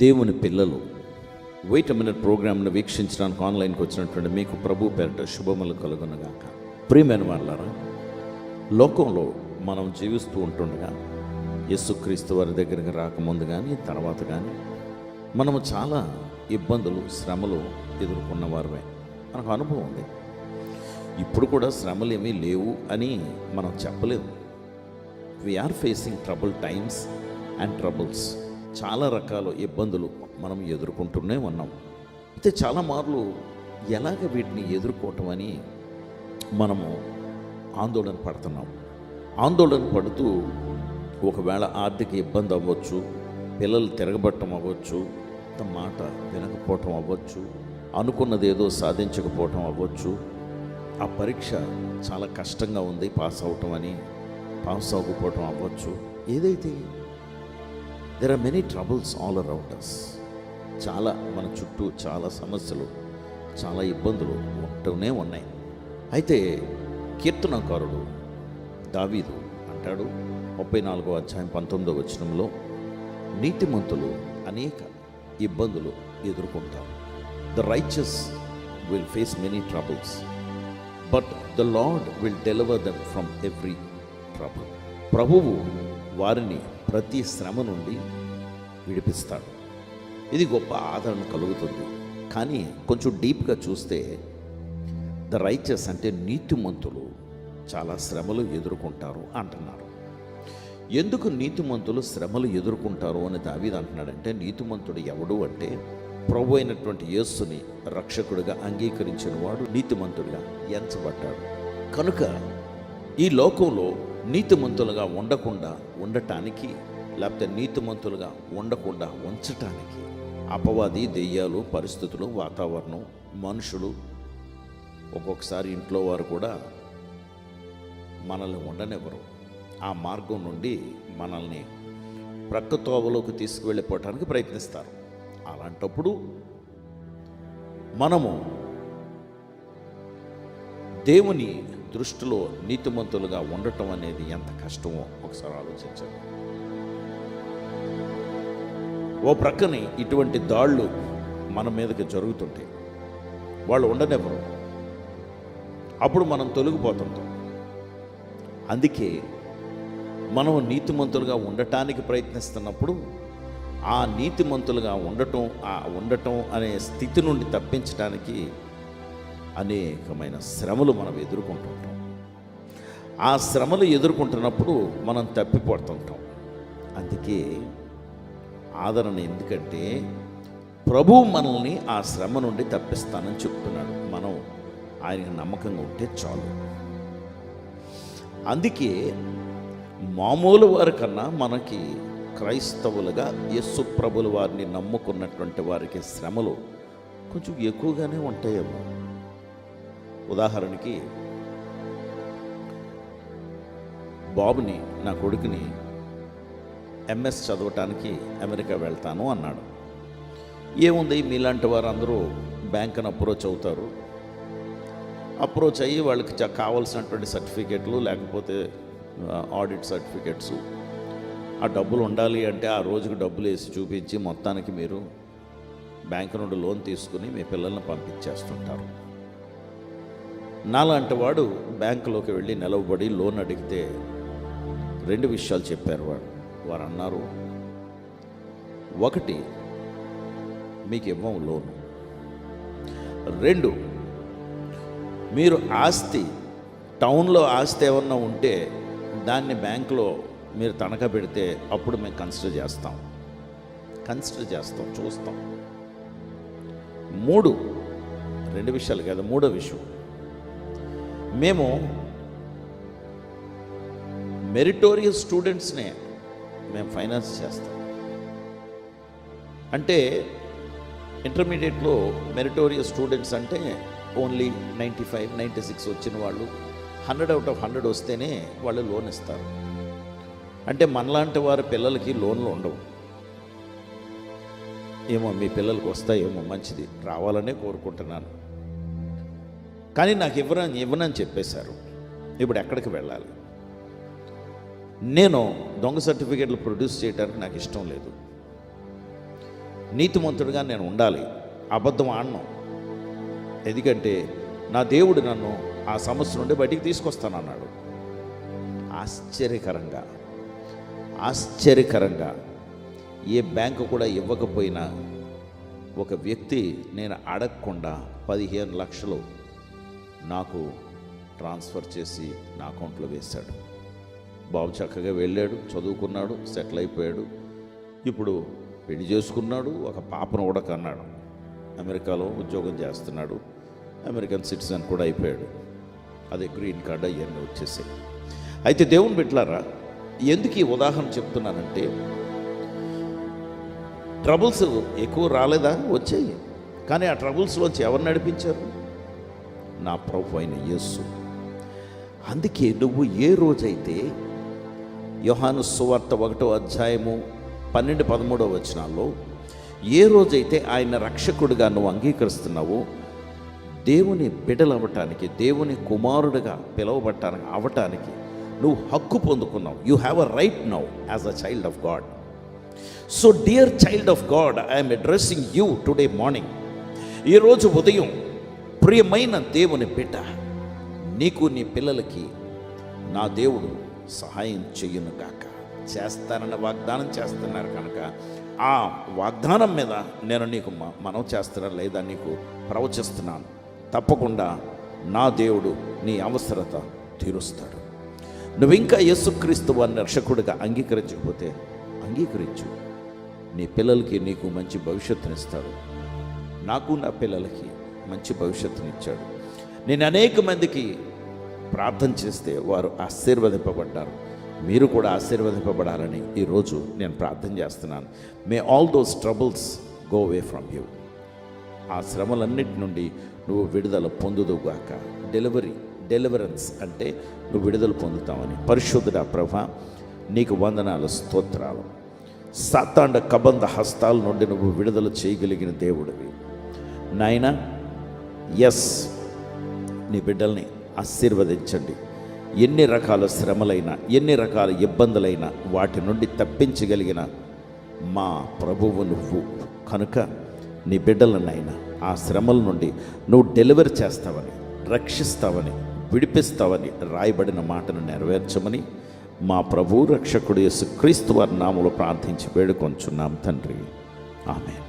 దేవుని పిల్లలు wait minute ప్రోగ్రామ్ను వీక్షించడానికి ఆన్లైన్కి వచ్చినటువంటి మీకు ప్రభు పేరిట శుభములు కలుగునగాక. ప్రియమైన వాళ్ళారా, లోకంలో మనం జీవిస్తూ ఉంటుండగా యేసుక్రీస్తు వారి దగ్గరికి రాకముందు కానీ తర్వాత కానీ మనము చాలా ఇబ్బందులు శ్రమలు ఎదుర్కొన్న వారమే. మనకు అనుభవం ఉంది. ఇప్పుడు కూడా శ్రమలు ఏమీ లేవు అని మనం చెప్పలేము. We are facing trouble times and troubles. చాలా రకాల ఇబ్బందులు మనం ఎదుర్కొంటూనే ఉన్నాం. అయితే చాలా మార్లు ఎలాగ వీటిని ఎదుర్కోవటం అని మనము ఆందోళన పడుతున్నాం. ఆందోళన పడుతూ ఒకవేళ ఆర్థిక ఇబ్బంది అవ్వచ్చు, పిల్లలు తిరగబట్టం అవ్వచ్చు, మాట వినకపోవటం అవ్వచ్చు, అనుకున్నది ఏదో సాధించకపోవటం అవ్వచ్చు, ఆ పరీక్ష చాలా కష్టంగా ఉంది పాస్ అవటం అని పాస్ అవ్వకపోవటం అవ్వచ్చు. ఏదైతే there are many troubles all around us. చాలా మన చుట్టూ చాలా సమస్యలు, చాలా ఇబ్బందులు ఉంటూనే ఉన్నాయి. అయితే కీర్తనకారుడు దావీదు అంటాడు 34వ అధ్యాయం 19వ వచనంలో, నీతిమంతులు అనేక ఇబ్బందులు ఎదుర్కొంటారు. The righteous will face many troubles but the lord will deliver them from every trouble. ప్రభువు వారిని ప్రతి శ్రమ నుండి విడిపిస్తాడు. ఇది గొప్ప ఆదరణ కలుగుతుంది. కానీ కొంచెం డీప్గా చూస్తే ద రైచస్ అంటే నీతిమంతులు చాలా శ్రమలు ఎదుర్కొంటారు అంటున్నారు. ఎందుకు నీతిమంతులు శ్రమలు ఎదుర్కొంటారు అని దావీదు అంటున్నాడంటే, నీతిమంతుడు ఎవడు అంటే ప్రభు అయినటువంటి యేసుని రక్షకుడిగా అంగీకరించిన వాడు నీతిమంతుడిగా ఎంచబడ్డాడు. కనుక ఈ లోకంలో నీతిమంతులుగా ఉండటానికి లేకపోతే నీతిమంతులుగా ఉండకుండా ఉంచటానికి అపవాది, దెయ్యాలు, పరిస్థితులు, వాతావరణం, మనుషులు, ఒక్కొక్కసారి ఇంట్లో వారు కూడా మనల్ని ఉండనివ్వరు. ఆ మార్గం నుండి మనల్ని ప్రక్కతోవలోకి తీసుకువెళ్ళిపోవటానికి ప్రయత్నిస్తారు. అలాంటప్పుడు మనము దేవుని దృష్టిలో నీతిమంతులుగా ఉండటం అనేది ఎంత కష్టమో ఒకసారి ఆలోచించండి. ఓ ప్రక్కని ఇటువంటి దాళ్ళు మన మీదకి జరుగుతుంటాయి, వాళ్ళు ఉండనివ్వరు. అప్పుడు మనం తొలగిపోతుంటాం. అందుకే మనం నీతిమంతులుగా ఉండటానికి ప్రయత్నిస్తున్నప్పుడు ఆ నీతిమంతులుగా ఉండటం అనే స్థితి నుండి తప్పించడానికి అనేకమైన శ్రమలు మనం ఎదుర్కొంటుంటాం. ఆ శ్రమలు ఎదుర్కొంటున్నప్పుడు మనం తప్పిపోతుంటాం. అందుకే ఆదరణ. ఎందుకంటే ప్రభువు మనల్ని ఆ శ్రమ నుండి తప్పిస్తానని చెప్తున్నాడు. మనం ఆయనకి నమ్మకంగా ఉంటే చాలు. అందుకే మామూలు వారి కన్నా మనకి క్రైస్తవులుగా యేసు ప్రభుల వారిని నమ్ముకున్నటువంటి వారికి శ్రమలు కొంచెం ఎక్కువగానే ఉంటాయేమో. ఉదాహరణకి బాబుని, నా కొడుకుని ఎంఎస్ చదవటానికి అమెరికా వెళ్తాను అన్నాడు. ఏముంది, మీలాంటి వారు అందరూ బ్యాంకును అప్రోచ్ అవుతారు. అప్రోచ్ అయ్యి వాళ్ళకి కావాల్సినటువంటి సర్టిఫికెట్లు లేకపోతే ఆడిట్ సర్టిఫికెట్స్, ఆ డబ్బులు ఉండాలి అంటే ఆ రోజుకి డబ్బులు వేసి చూపించి మొత్తానికి మీరు బ్యాంకు నుండి లోన్ తీసుకుని మీ పిల్లల్ని పంపించేస్తుంటారు. నాలాంటి వాడు బ్యాంకులోకి వెళ్ళి నిలవబడి లోన్ అడిగితే 2 విషయాలు చెప్పారు. వారు అన్నారు, 1 మీకు ఇవ్వం లోను, 2 మీరు ఆస్తి, టౌన్లో ఆస్తి ఏమన్నా ఉంటే దాన్ని బ్యాంకులో మీరు తనఖా పెడితే అప్పుడు మేము కన్సిడర్ చేస్తాం, చూస్తాం. 3, 2 విషయాలు కదా, 3వ విషయం, మేము మెరిటోరియస్ స్టూడెంట్స్నే మేము ఫైనాన్స్ చేస్తాం. అంటే ఇంటర్మీడియట్లో మెరిటోరియస్ స్టూడెంట్స్ అంటే ఓన్లీ 95, 96 వచ్చిన వాళ్ళు 100 out of 100 వస్తేనే వాళ్ళు లోన్ ఇస్తారు. అంటే మనలాంటి వారి పిల్లలకి లోన్లు ఉండవు. ఏమో మీ పిల్లలకి వస్తాయేమో, మంచిది, రావాలనే కోరుకుంటున్నాను. కానీ నాకు ఇవ్వనని చెప్పేశారు. ఇప్పుడు ఎక్కడికి వెళ్ళాలి? నేను దొంగ సర్టిఫికేట్లు ప్రొడ్యూస్ చేయడానికి నాకు ఇష్టం లేదు. నీతిమంతుడిగా నేను ఉండాలి, అబద్ధం ఆడను. ఎందుకంటే నా దేవుడు నన్ను ఆ సమస్య నుండి బయటికి తీసుకొస్తానన్నాడు. ఆశ్చర్యకరంగా ఏ బ్యాంకు కూడా ఇవ్వకపోయినా ఒక వ్యక్తి నేను అడగకుండా 15 లక్షలు నాకు ట్రాన్స్ఫర్ చేసి నా అకౌంట్లో వేశాడు. బాబు చక్కగా వెళ్ళాడు, చదువుకున్నాడు, సెటిల్ అయిపోయాడు. ఇప్పుడు పెళ్లి చేసుకున్నాడు, ఒక పాపను కూడా కన్నాడు. అమెరికాలో ఉద్యోగం చేస్తున్నాడు, అమెరికన్ సిటిజన్ కూడా అయిపోయాడు. అదే గ్రీన్ కార్డ్ అవన్నీ వచ్చేసాయి. అయితే దేవుని బిడ్డలారా, ఎందుకు ఈ ఉదాహరణ చెప్తున్నానంటే, ట్రబుల్స్ ఎక్కువ రాలేదా? వచ్చాయి. కానీ ఆ ట్రబుల్స్లోంచి ఎవరు నడిపించారు? నా ప్రభు అయిన యేసు. అందుకే నువ్వు ఏ రోజైతే యోహాను సువార్త 1వ అధ్యాయము 12-13 వచనాల్లో ఏ రోజైతే ఆయన రక్షకుడిగా నువ్వు అంగీకరిస్తున్నావో, దేవుని బిడ్డలవ్వటానికి, దేవుని కుమారుడిగా పిలువబడటానికి అవటానికి నువ్వు హక్కు పొందుకున్నావు. You have a right now as a child of God. So dear child of God, I'm addressing you today morning. ఈరోజు ఉదయం ప్రియమైన దేవుని బిడ్డ, నీకు నీ పిల్లలకి నా దేవుడు సహాయం చెయ్యును గాక. చేస్తానన్న వాగ్దానం చేస్తున్నారు కనుక ఆ వాగ్దానం మీద నేను నీకు మనవి చేస్తున్నా, లేదా నీకు ప్రవచిస్తున్నాను. తప్పకుండా నా దేవుడు నీ అవసరత తీరుస్తాడు. నువ్వు ఇంకా యేసుక్రీస్తు వారిని రక్షకుడిగా అంగీకరించకపోతే అంగీకరించు. నీ పిల్లలకి నీకు మంచి భవిష్యత్తునిస్తాడు. నాకు నా పిల్లలకి మంచి భవిష్యత్తునిచ్చాడు. నేను అనేక మందికి ప్రార్థన చేస్తే వారు ఆశీర్వదింపబడ్డారు. మీరు కూడా ఆశీర్వదింపబడాలని ఈరోజు నేను ప్రార్థన చేస్తున్నాను. మే all those troubles go away from you. ఆ శ్రమలన్నిటి నుండి నువ్వు విడుదల పొందుదుగాక. డెలివరెన్స్ అంటే నువ్వు విడుదల పొందుతావని. పరిశుద్ధుడా ప్రభా, నీకు వందనాలు, స్తోత్రాలు. సాతాండ కబంధ హస్తాల నుండి నువ్వు విడుదల చేయగలిగిన దేవుడివి నాయనా. ఎస్, నీ బిడ్డల్ని ఆశీర్వదించండి. ఎన్ని రకాల శ్రమలైనా, ఎన్ని రకాల ఇబ్బందులైనా వాటి నుండి తప్పించగలిగిన మా ప్రభువు నువ్వు కనుక నీ బిడ్డలనైనా ఆ శ్రమల నుండి నువ్వు డెలివరీ చేస్తావని, రక్షిస్తావని, విడిపిస్తావని రాయబడిన మాటను నెరవేర్చమని మా ప్రభు రక్షకుడు యేసుక్రీస్తు వారి నామములో ప్రార్థించి వేడుకొంచున్నాం తండ్రి. ఆమేన్.